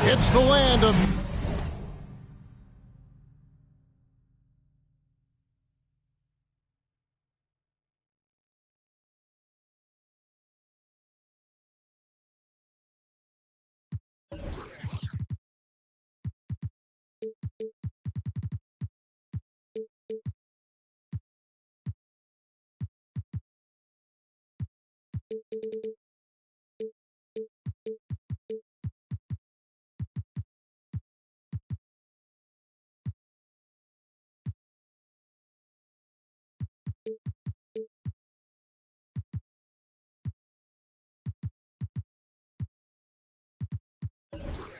It's the land of...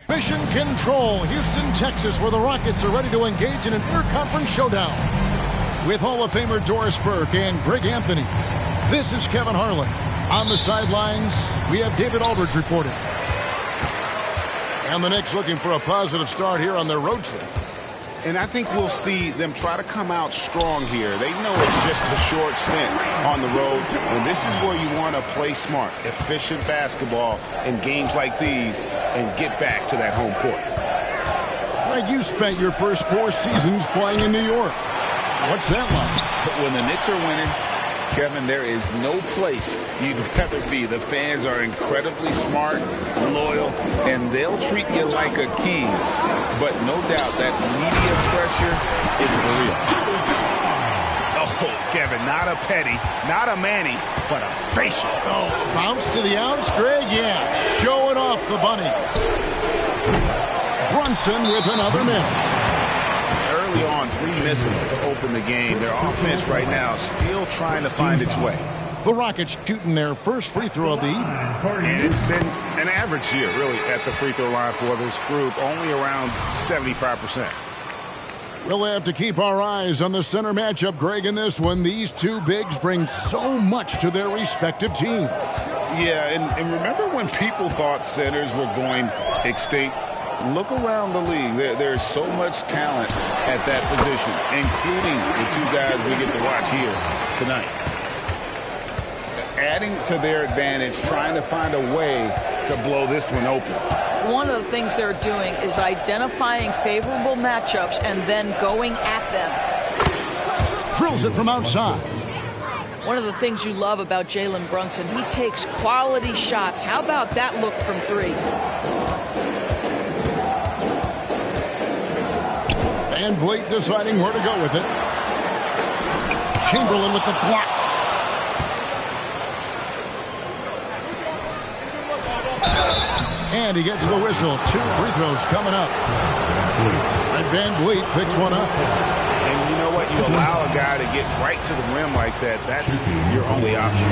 Mission Control, Houston, Texas, where the Rockets are ready to engage in an interconference showdown with Hall of Famer Doris Burke and Greg Anthony. This is Kevin Harlan. On the sidelines, we have David Aldridge reporting. And the Knicks looking for a positive start here on their road trip. And I think we'll see them try to come out strong here. They know it's just a short stint on the road, and this is where you want to play smart, efficient basketball in games like these and get back to that home court. Greg, you spent your first 4 seasons playing in New York. What's that like? When the Knicks are winning, Kevin, there is no place you'd rather be. The fans are incredibly smart, loyal, and they'll treat you like a king. But no doubt that media pressure is for real. Oh, Kevin, not a Petty, not a Manny, but a facial. Oh, bounce to the ounce, Greg? Yeah, showing off the bunnies. Brunson with another miss. Early on, 3 misses to open the game. Their offense right now still trying to find its way. The Rockets shooting their first free throw of the evening. And it's been an average year, really, at the free throw line for this group, only around 75%. We'll have to keep our eyes on the center matchup, Greg, in this one. These two bigs bring so much to their respective teams. Yeah, and remember when people thought centers were going extinct? Look around the league. There's so much talent at that position, including the 2 guys we get to watch here tonight. Adding to their advantage, trying to find a way to blow this one open. One of the things they're doing is identifying favorable matchups and then going at them. Drills it from outside. One of the things you love about Jalen Brunson, he takes quality shots. How about that look from 3? Van Vliet deciding where to go with it. Chamberlain with the block. And he gets the whistle. 2 free throws coming up. And Van Vliet picks one up. And you know what? You allow a guy to get right to the rim like that. That's your only option.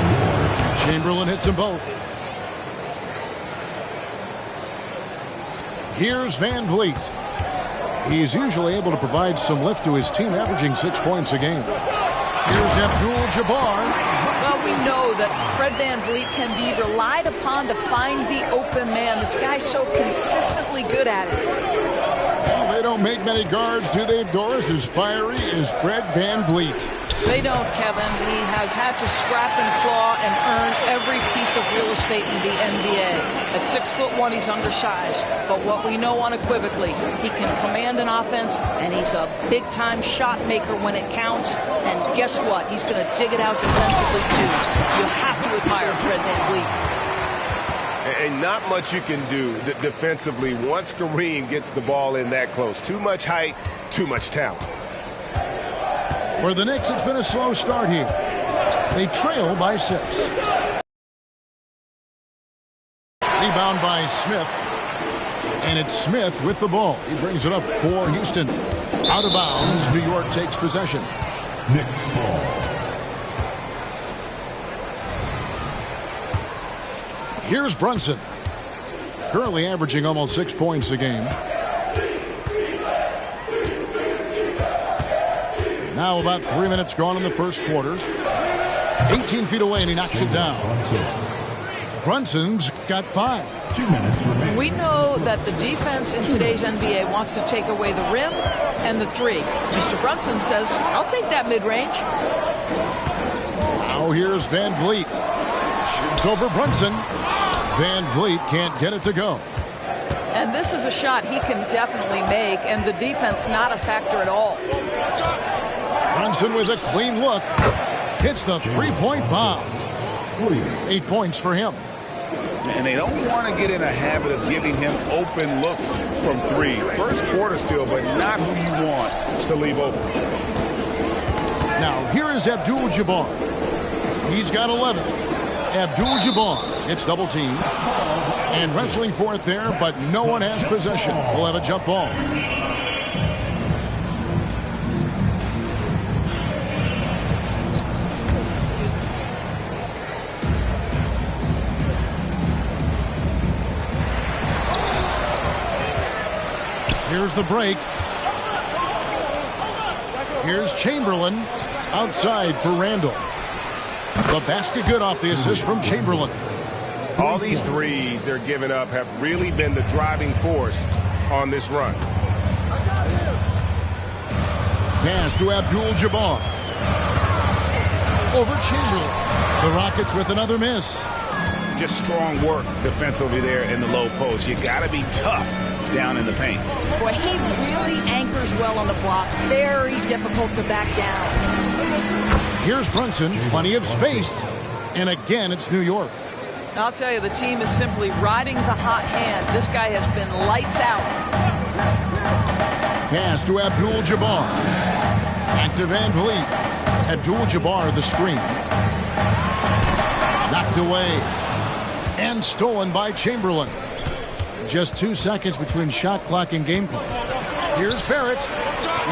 Chamberlain hits them both. Here's Van Vliet. He's usually able to provide some lift to his team, averaging 6 points a game. Here's Abdul-Jabbar. Well, we know that Fred VanVleet can be relied upon to find the open man. This guy's so consistently good at it. Well, they don't make many guards, do they, Doris? As fiery as Fred VanVleet. They don't, Kevin. He has had to scrap and claw and earn every piece of real estate in the NBA. At 6'1", he's undersized. But what we know unequivocally, he can command an offense, and he's a big-time shot maker when it counts. And guess what? He's going to dig it out defensively, too. You have to admire Fred VanVleet. And not much you can do defensively once Kareem gets the ball in that close. Too much height, too much talent. For the Knicks, it's been a slow start here. They trail by 6. Rebound by Smith. And it's Smith with the ball. He brings it up for Houston. Out of bounds, New York takes possession. Knicks ball. Here's Brunson. Currently averaging almost 6 points a game. Now about 3 minutes gone in the first quarter. 18 feet away, and he knocks it down. Brunson's got 5. 2 minutes remaining. We know that the defense in today's NBA wants to take away the rim and the 3. Mr. Brunson says, I'll take that mid-range. Now here's Van Vliet. Shoots over Brunson. Van Vliet can't get it to go. And this is a shot he can definitely make, and the defense not a factor at all. Brunson with a clean look. Hits the three-point bomb. 8 points for him. And they don't want to get in a habit of giving him open looks from three. First quarter still, but not who you want to leave open. Now, here is Abdul-Jabbar. He's got 11. Abdul-Jabbar gets double-teamed. And wrestling for it there, but no one has possession. We'll have a jump ball. Here's the break. Here's Chamberlain outside for Randall. The basket good off the assist from Chamberlain. All these threes they're giving up have really been the driving force on this run. Pass to Abdul-Jabbar. Over Chamberlain. The Rockets with another miss. Just strong work defensively there in the low post. You got to be tough down in the paint. Boy, he really anchors well on the block. Very difficult to back down. Here's Brunson. Plenty of space. And again, it's New York. I'll tell you, the team is simply riding the hot hand. This guy has been lights out. Pass to Abdul-Jabbar. Back to Van Vliet. Abdul-Jabbar the screen. Knocked away. And stolen by Chamberlain. Just 2 seconds between shot clock and game clock. Here's Barrett.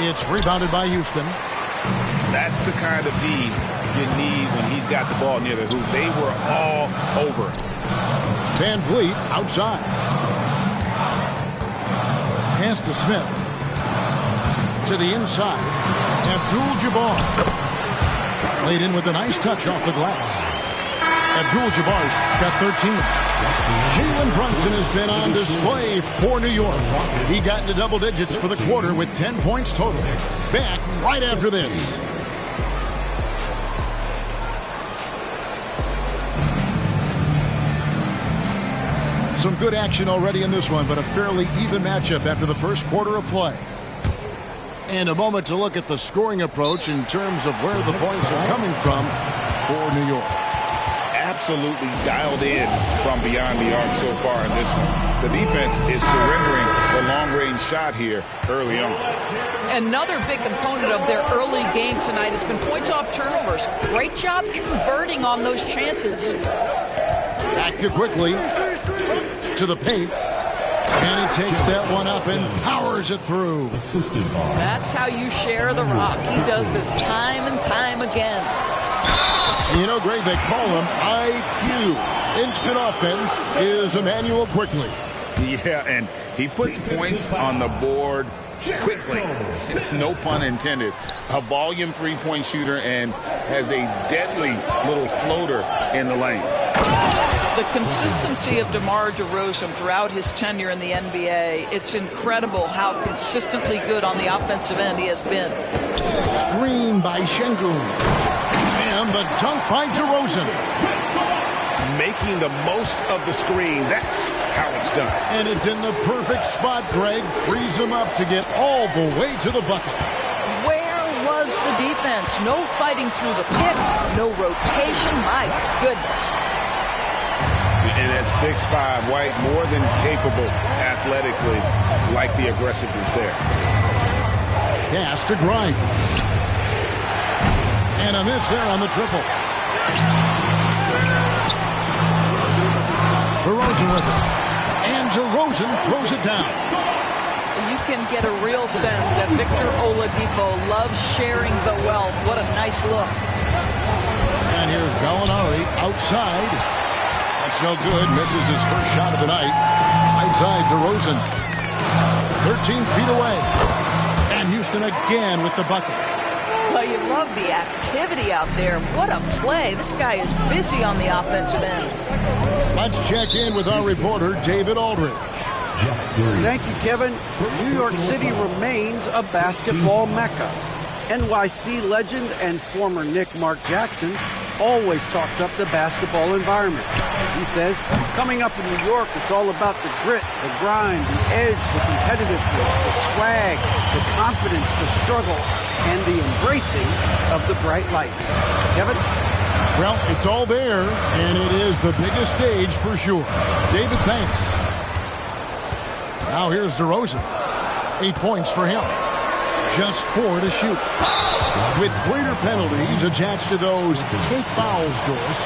It's rebounded by Houston. That's the kind of D you need when he's got the ball near the hoop. They were all over. Van Vliet outside. Pass to Smith. To the inside. Abdul-Jabbar. Laid in with a nice touch off the glass. Abdul-Jabbar's got 13. Jalen Brunson has been on display for New York. He got into double digits for the quarter with 10 points total. Back right after this. Some good action already in this one, but a fairly even matchup after the first quarter of play. And a moment to look at the scoring approach in terms of where the points are coming from for New York. Absolutely dialed in from beyond the arc so far in this one. The defense is surrendering the long-range shot here early on. Another big component of their early game tonight has been points off turnovers. Great job converting on those chances. Back to quickly to the paint. And he takes that one up and powers it through. That's how you share the rock. He does this time and time again. You know, Greg, they call him IQ. Instant offense is Immanuel Quickley. Yeah, and he puts points on the board quickly. No pun intended. A volume three-point shooter and has a deadly little floater in the lane. The consistency of DeMar DeRozan throughout his tenure in the NBA, it's incredible how consistently good on the offensive end he has been. Screen by Şengün. And the dunk by DeRozan. Making the most of the screen. That's how it's done. And it's in the perfect spot, Greg. Frees him up to get all the way to the bucket. Where was the defense? No fighting through the pick. No rotation. My goodness. And at 6'5", White more than capable athletically, like the aggressiveness there. Pass to Grimes. And a miss there on the triple. DeRozan with it. And DeRozan throws it down. You can get a real sense that Victor Oladipo loves sharing the wealth. What a nice look. And here's Gallinari outside. That's no good. Misses his first shot of the night. Inside DeRozan. 13 feet away. And Houston again with the bucket. Well, you love the activity out there. What a play. This guy is busy on the offensive end. Let's check in with our reporter, David Aldridge. Thank you, Kevin. New York City remains a basketball mecca. NYC legend and former Knick Mark Jackson always talks up the basketball environment. He says, coming up in New York, it's all about the grit, the grind, the edge, the competitiveness, the swag, the confidence, the struggle, and the embracing of the bright lights. Kevin? Well, it's all there, and it is the biggest stage for sure. David, thanks. Now here's DeRozan. 8 points for him. Just 4 to shoot. With greater penalties attached to those take fouls, Doris,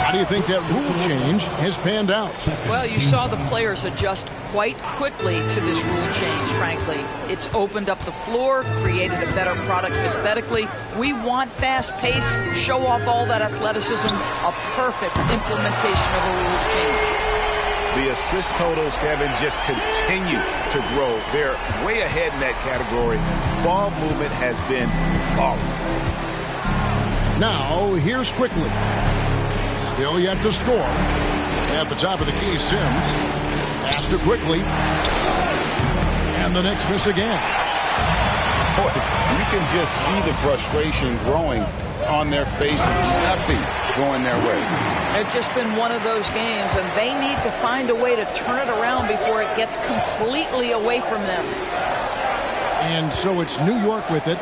how do you think that rule change has panned out? Well, you saw the players adjust quite quickly to this rule change, frankly. It's opened up the floor, created a better product aesthetically. We want fast pace, show off all that athleticism, a perfect implementation of a rules change. The assist totals, Kevin, just continue to grow. They're way ahead in that category. Ball movement has been flawless. Now, here's quickly. Still yet to score. At the top of the key, Sims. Pass to Quickly. And the Knicks miss again. Boy, you can just see the frustration growing on their faces. Nothing going their way. It's just been one of those games, and they need to find a way to turn it around before it gets completely away from them. And so it's New York with it.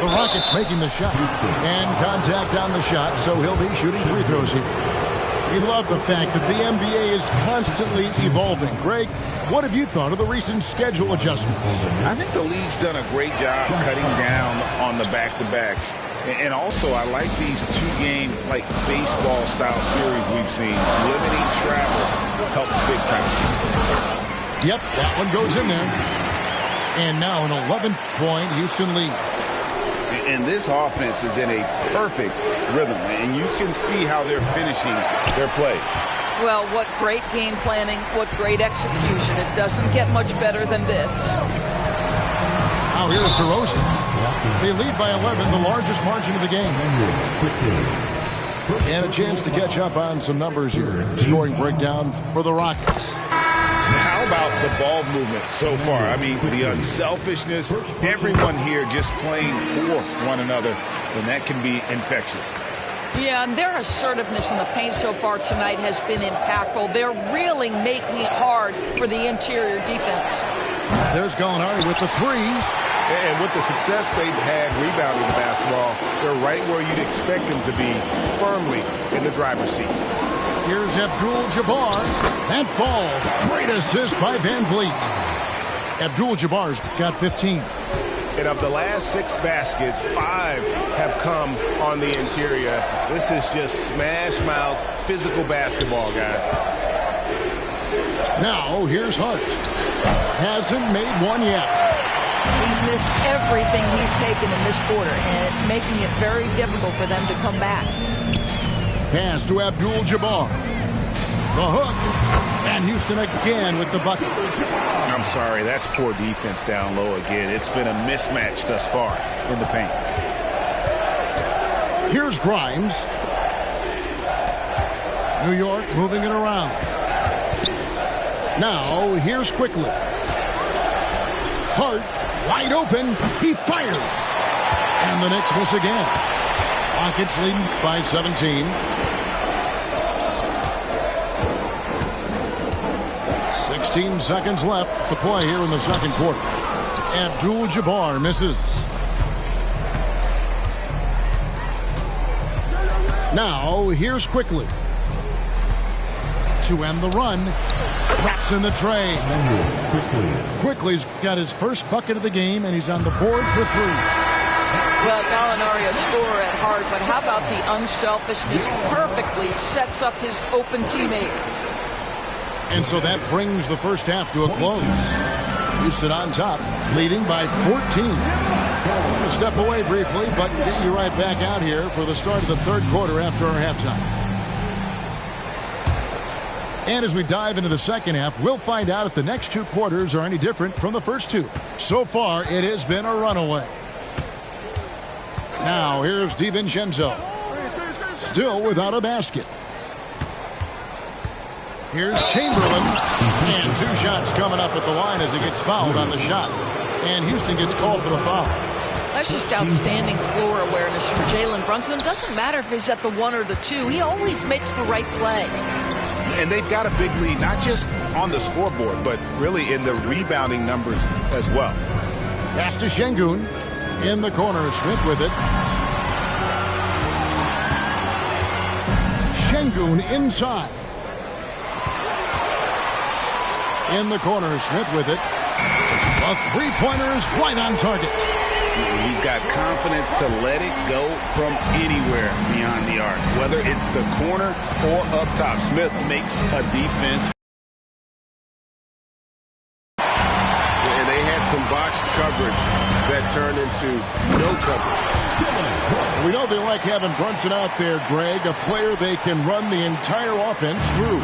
The Rockets making the shot. And contact on the shot, so he'll be shooting free throws here. We love the fact that the NBA is constantly evolving. Greg, what have you thought of the recent schedule adjustments? I think the league's done a great job cutting down on the back-to-backs. And also, I like these two-game, like, baseball-style series we've seen. Limiting travel helps big time. Yep, that one goes in there. And now an 11-point Houston lead. And this offense is in a perfect rhythm, and you can see how they're finishing their plays. Well, what great game planning, what great execution. It doesn't get much better than this. Now here's DeRozan. They lead by 11, the largest margin of the game. And a chance to catch up on some numbers here. Scoring breakdown for the Rockets. How about the ball movement so far? I mean, the unselfishness, everyone here just playing for one another, and that can be infectious. Yeah, and their assertiveness in the paint so far tonight has been impactful. They're really making it hard for the interior defense. There's Gallinari with the three. And with the success they've had rebounding the basketball, they're right where you'd expect them to be, firmly in the driver's seat. Here's Abdul-Jabbar. That falls. Great assist by Van Vliet. Abdul-Jabbar's got 15. And of the last 6 baskets, 5 have come on the interior. This is just smash-mouth, physical basketball, guys. Now, here's Hart. Hasn't made one yet. He's missed everything he's taken in this quarter, and it's making it very difficult for them to come back. Pass to Abdul-Jabbar. The hook. And Houston again with the bucket. I'm sorry, that's poor defense down low again. It's been a mismatch thus far in the paint. Here's Grimes. New York moving it around. Now, here's Quickly. Hart, wide open. He fires. And the Knicks miss again. Rockets leading by 17. 16 seconds left to play here in the second quarter. Abdul-Jabbar misses. Now, here's Quickly. To end the run. Drops in the tray. Quickly's got his first bucket of the game, and he's on the board for 3. Well, Gallinari a scorer at heart, but how about the unselfishness? Perfectly sets up his open teammate. And so that brings the first half to a close. Houston on top, leading by 14. I'm going to step away briefly, but get you right back out here for the start of the third quarter after our halftime. And as we dive into the second half, we'll find out if the next 2 quarters are any different from the first 2. So far, it has been a runaway. Now, here's DiVincenzo. Still without a basket. Here's Chamberlain. And 2 shots coming up at the line as he gets fouled on the shot. And Houston gets called for the foul. That's just outstanding floor awareness from Jalen Brunson. It doesn't matter if he's at the 1 or the 2. He always makes the right play. And they've got a big lead, not just on the scoreboard, but really in the rebounding numbers as well. Pass to Şengün. In the corner, Smith with it. Şengün inside. In the corner, Smith with it. A three-pointer is right on target. He's got confidence to let it go from anywhere beyond the arc, whether it's the corner or up top. Smith makes a defense. And they had some botched coverage that turned into no coverage. We know they like having Brunson out there, Greg, a player they can run the entire offense through.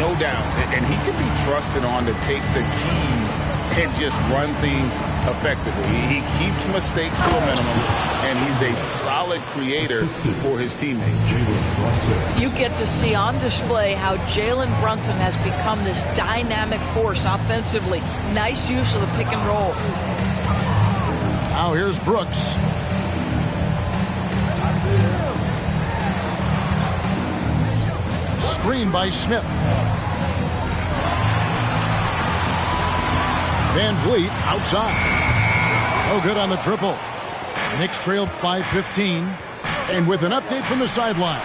No doubt. And he can be trusted on to take the keys and just run things effectively. He keeps mistakes to a minimum, and he's a solid creator for his teammates. You get to see on display how Jalen Brunson has become this dynamic force offensively. Nice use of the pick and roll. Now here's Brooks. Screen by Smith. Van Vliet outside. No good on the triple. Knicks trail by 15. And with an update from the sideline,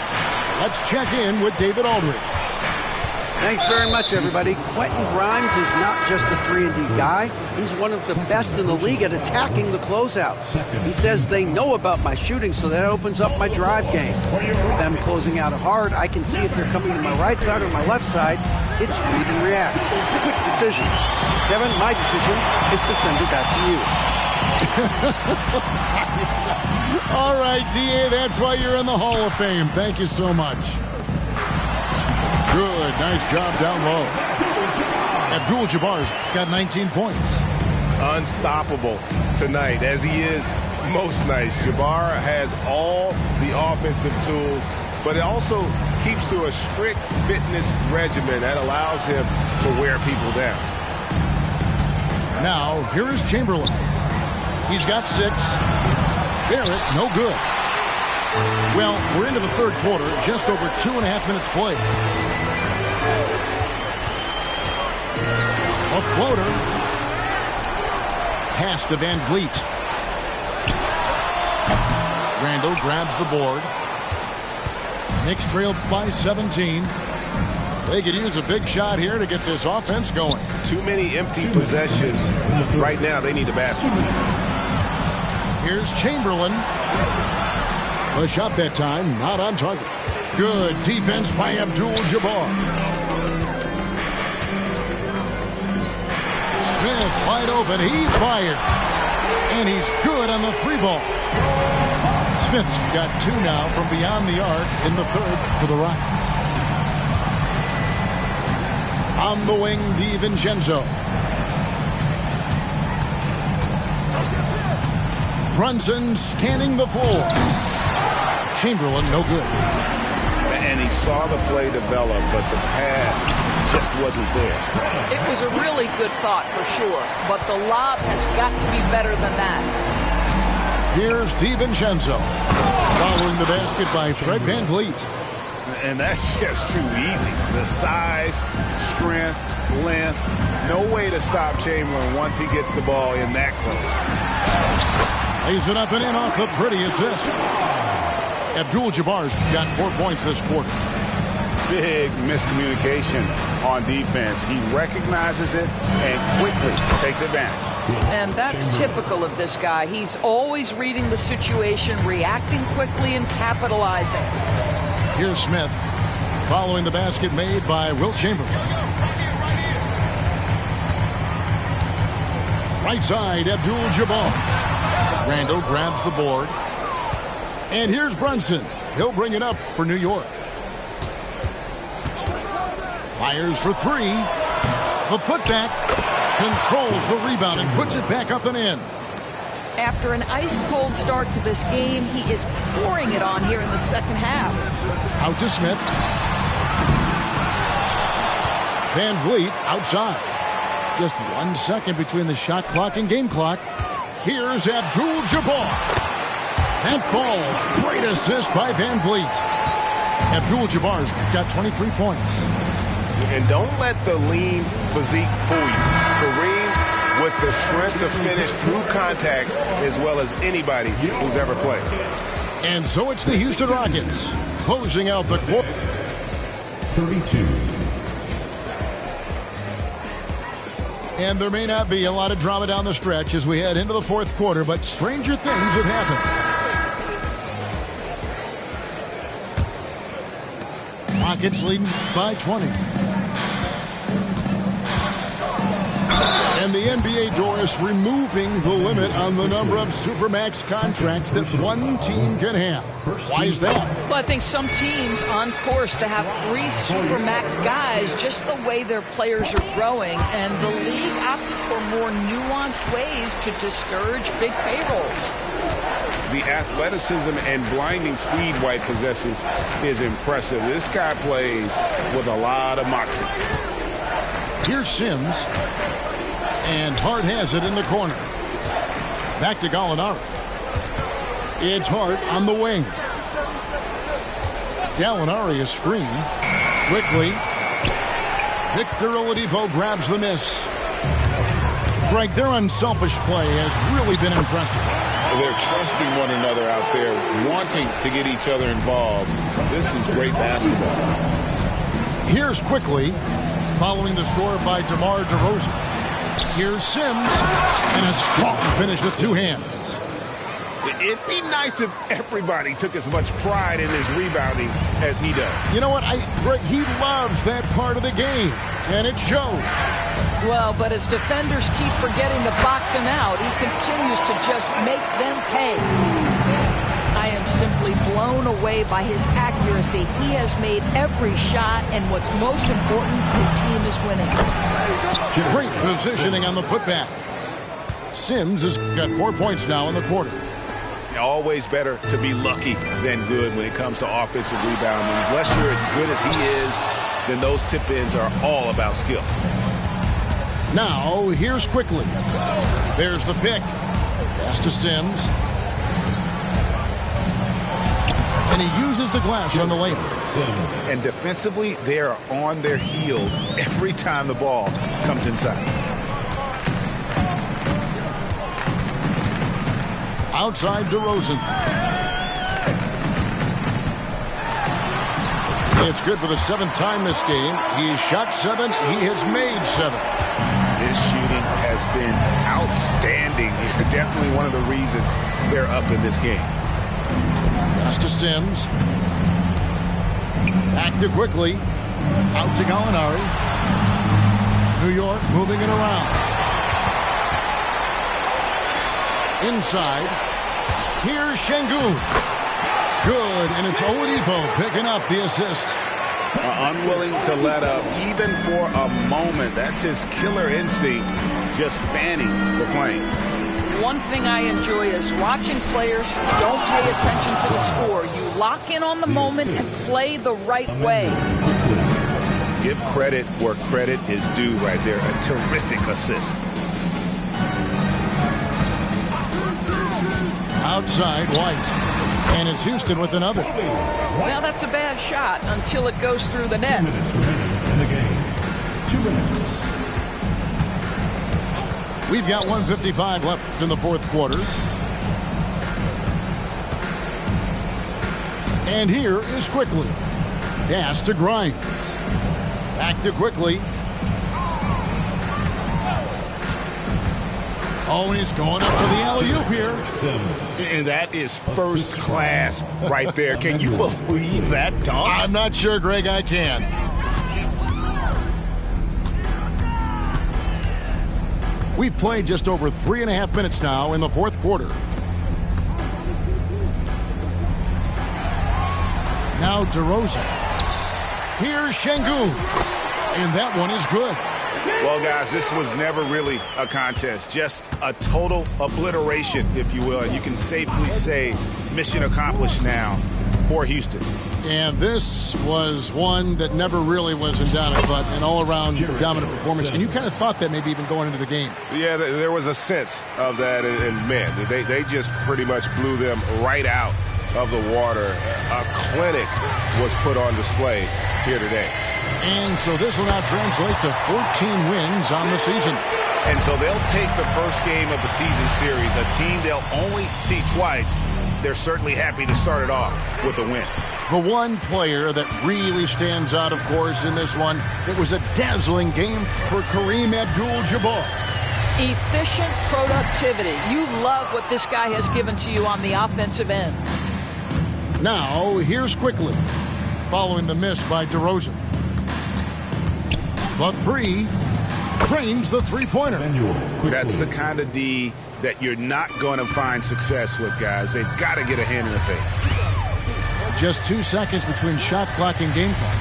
let's check in with David Aldridge. Thanks very much, everybody. Quentin Grimes is not just a 3-and-D guy. He's one of the best in the league at attacking the closeout. He says they know about my shooting, so that opens up my drive game. With them closing out hard, I can see if they're coming to my right side or my left side. It's read and react. Quick decisions. Kevin, my decision is to send it back to you. All right, D.A., that's why you're in the Hall of Fame. Thank you so much. Good, nice job down low. Abdul-Jabbar's got 19 points. Unstoppable tonight, as he is most nights. Jabbar has all the offensive tools, but it also keeps to a strict fitness regimen that allows him to wear people down. Now, here is Chamberlain. He's got 6. Barrett, no good. Well, we're into the third quarter, just over 2.5 minutes played. A floater. Pass to Van Vliet. Randall grabs the board. Knicks trail by 17. They could use a big shot here to get this offense going. Too many empty possessions. Right now, they need a basket. Here's Chamberlain. A shot that time, not on target. Good defense by Abdul-Jabbar. Smith wide open. He fires. And he's good on the 3-ball. Smith's got 2 now from beyond the arc in the third for the Rockets. On the wing, DiVincenzo. Brunson scanning the floor. Chamberlain, no good. And he saw the play develop, but the pass just wasn't there. It was a really good thought for sure, but the lob has got to be better than that. Here's DiVincenzo. Following the basket by Fred Van Vliet. And that's just too easy. The size, strength, length. No way to stop Chamberlain once he gets the ball in that close. Lays it up and in off the pretty assist. Abdul-Jabbar's got 4 points this quarter. Big miscommunication on defense. He recognizes it and quickly takes advantage. And that's typical of this guy. He's always reading the situation, reacting quickly, and capitalizing. Here's Smith following the basket made by Wilt Chamberlain. Right side, Abdul-Jabbar. Randall grabs the board. And here's Brunson. He'll bring it up for New York. Fires for 3. The putback. Controls the rebound and puts it back up and in. After an ice-cold start to this game, he is pouring it on here in the second half. Out to Smith. Van Vliet outside. Just 1 second between the shot clock and game clock. Here's Abdul-Jabbar. That falls. Great assist by Van Vliet. Abdul-Jabbar's got 23 points. And don't let the lean physique fool you. Kareem with the strength to finish through contact as well as anybody who's ever played. And so it's the Houston Rockets closing out the quarter. 32. And there may not be a lot of drama down the stretch as we head into the fourth quarter, but stranger things have happened. Rockets leading by 20. And the NBA, Doris, removing the limit on the number of Supermax contracts that one team can have. Why is that? Well, I think some teams on course to have 3 Supermax guys just the way their players are growing, and the league opted for more nuanced ways to discourage big payrolls. The athleticism and blinding speed White possesses is impressive. This guy plays with a lot of moxie. Here's Sims. And Hart has it in the corner. Back to Gallinari. It's Hart on the wing. Gallinari is screened. Quickly. Victor Oladipo grabs the miss. Greg, their unselfish play has really been impressive. They're trusting one another out there, wanting to get each other involved. This is great basketball. Here's Quickly, following the score by DeMar DeRozan. Here's Sims, and a strong finish with 2 hands. It'd be nice if everybody took as much pride in his rebounding as he does. You know what? Greg, he loves that part of the game, and it shows. Well, but as defenders keep forgetting to box him out, he continues to just make them pay. I am simply blown away by his accuracy. He has made every shot, and what's most important, his team is winning. Great positioning on the putback. Sims has got 4 points now in the quarter. Always better to be lucky than good when it comes to offensive rebounding. Unless you're as good as he is, then those tip-ins are all about skill. Now, here's Quickly. There's the pick. Pass to Sims. And he uses the glass on the layup. And defensively, they are on their heels every time the ball comes inside. Outside DeRozan. It's good for the 7th time this game. He's shot 7. He has made 7. His shooting has been outstanding. Definitely one of the reasons they're up in this game. Pass to Sims. Back to Quickly. Out to Gallinari. New York moving it around. Inside. Here's Şengün. Good, and it's Oladipo picking up the assist. Unwilling to let up even for a moment. That's his killer instinct, just fanning the flame. One thing I enjoy is watching players who don't pay attention to the score. You lock in on the moment and play the right way. Give credit where credit is due right there. A terrific assist. Outside White. And it's Houston with another. Well, that's a bad shot until it goes through the net. 2 minutes remaining in the game. 2 minutes. We've got 1:55 left in the fourth quarter. And here is Quickly. Pass to Grimes. Back to Quickly. Oh, he's going up for the alley-oop here. And that is first class right there. Can you believe that dunk? I'm not sure, Greg, I can. We've played just over 3.5 minutes now in the fourth quarter. Now DeRozan. Here's Şengün. And that one is good. Well, guys, this was never really a contest. Just a total obliteration, if you will. And you can safely say mission accomplished now for Houston. And this was one that never really was in doubt, but an all-around dominant performance. And you kind of thought that maybe even going into the game. Yeah, there was a sense of that. And man, they just pretty much blew them right out of the water. A clinic was put on display here today. And so this will now translate to 14 wins on the season. And so they'll take the first game of the season series, a team they'll only see twice. They're certainly happy to start it off with a win. The one player that really stands out, of course, in this one, it was a dazzling game for Kareem Abdul-Jabbar. Efficient productivity. You love what this guy has given to you on the offensive end. Now, here's Quickly, following the miss by DeRozan. The three, trains the three-pointer. That's the kind of D that you're not going to find success with, guys. They've got to get a hand in the face. Just 2 seconds between shot clock and game clock.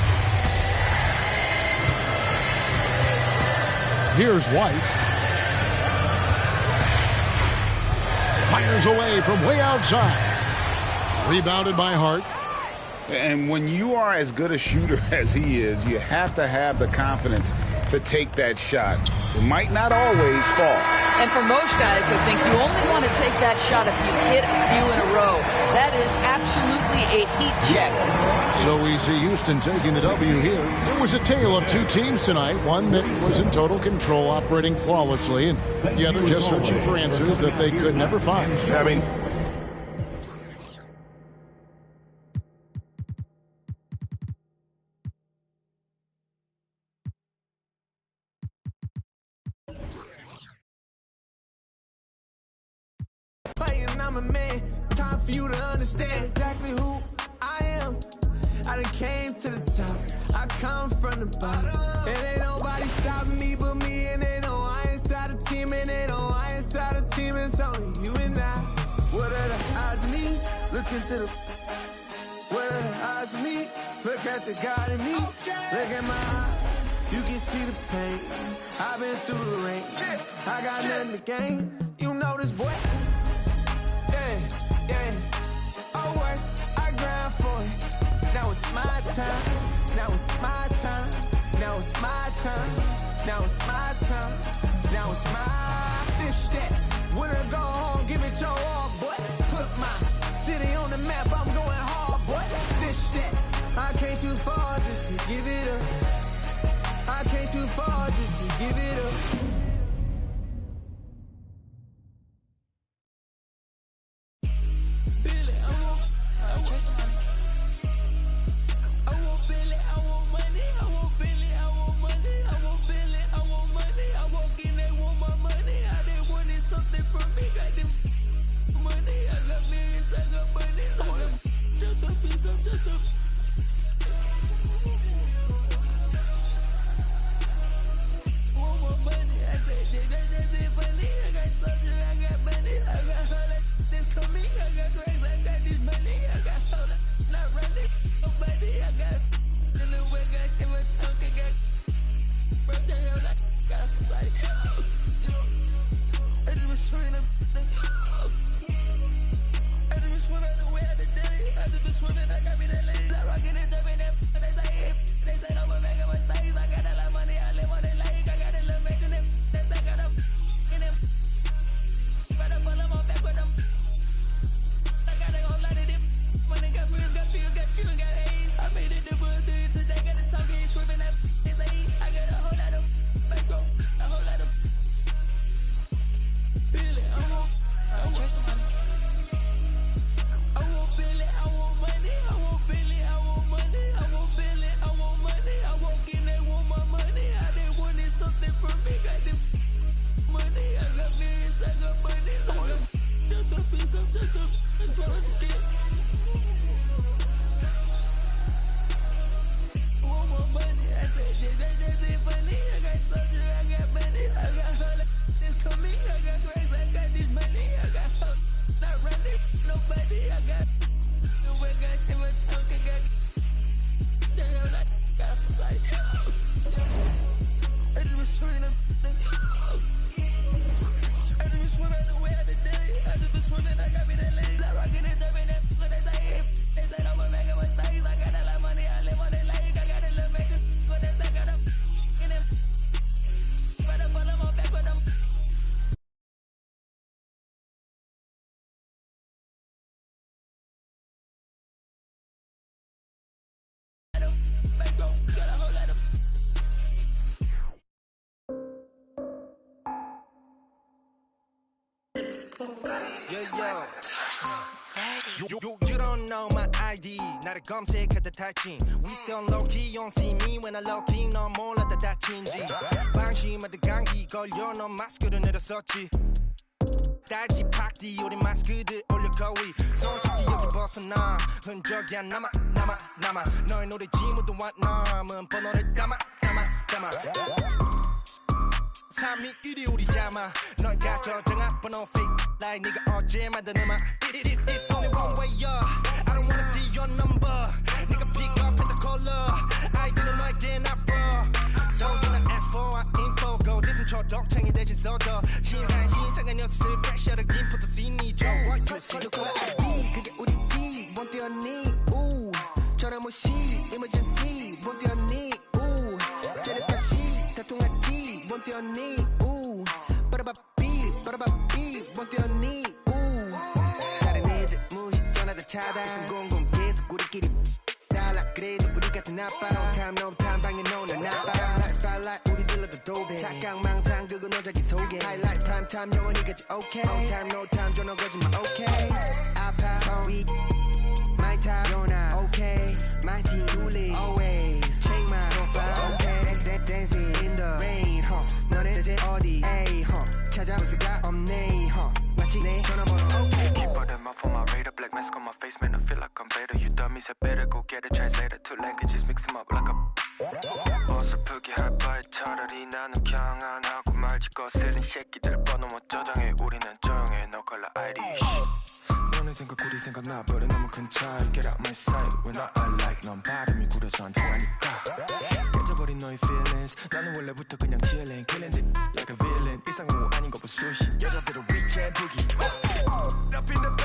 Here's White. Fires away from way outside. Rebounded by Hart. And when you are as good a shooter as he is, you have to have the confidence to take that shot. It might not always fall. And for most guys, I think you only want to take that shot if you hit a few in a row. That is absolutely a heat check. So we see Houston taking the W here. It was a tale of two teams tonight. One that was in total control, operating flawlessly, and the other just searching for answers that they could never find. I mean, I'm a man, time for you to understand exactly who I am. I done came to the top, I come from the bottom. And ain't nobody stopping me but me, and they know I inside the team, and they know I inside the team, it's only you and I. What are the odds of me looking through the... What are the odds of me? Look at the God in me, look at my eyes. You can see the pain, I've been through the rain. I got nothing to gain, you know this boy. Yeah, I work, I grind for it. Now it's my time, now it's my time, now it's my time, now it's my time, now it's my fish that. When I go home, give it your all, boy. Put my city on the map, I'm going hard, boy. Fish that. I came too far just to give it up. I came too far just to give it up. You don't know my ID 나를 검색했다 탈진 We still low key, you don't see me when I low key 넌 몰랐다 다친지 방심하다 감기 걸려 넌 마스크를 내렸었지 딸기 팍디 우리 마스크들 올려 거위 손쉽게 여기 벗어나 흔적이 안 남아 너의 노래 지문도 안 남은 번호를 담아 3위 1위 우리 자마 너가 저장한 번호 fake like 네가 어제 만든 음악 It's only one way up I don't wanna see your number 네가 pick up and the caller 아이디는 너에게 나빠 So gonna ask for our info go listen 초독창이 대신 써줘 신상한 녀석을 fresh하다 김포도 시니 줘 누구나 ID 그게 우리 D 뭔 뛰었니 우 전화 무시 emergency 뭔 뛰었니 우 텔레파시 다 통하지 뭔 뛰었니 우 빠라바삐 뭔 뛰었니 우 다른 애들 무시 전화다 차단 있음 공공 계속 우리끼리 달라 그래도 우리 같은 아빠 No time 방에 노는 아빠 Spotlight 우리 들러도 도배 착각망상 그거 너 자기 소개 Highlight prime time 영원히 같이 okay No time 전화 거짓말 okay 아파 성이 My time you're not okay My team you lead always Check my profile okay Dancing in the rain 너네 대체 어디 에이 찾아볼 수가 없네 마치 내 전화번호 okay Keep all them off on my radar black mask on my face man I feel like I'm better You dummies I better go get a translator Two languages mix them up like a 어설프게 할 바에 차라리 나는 그냥 안 하고 말지 거슬린 새끼들 번호 못 저장해 우리는 조용해 No color ID 너네 생각 우리 생각 나버려 너무 큰 차이 Get out my sight When I like 넌 발음이 구려서 안 통하니까 깨져버린 너의 feelings 나는 원래부터 그냥 chillin' Killing it like a villain 이상호 아닌 거 보수신 여자들은 weekend boogie Up in the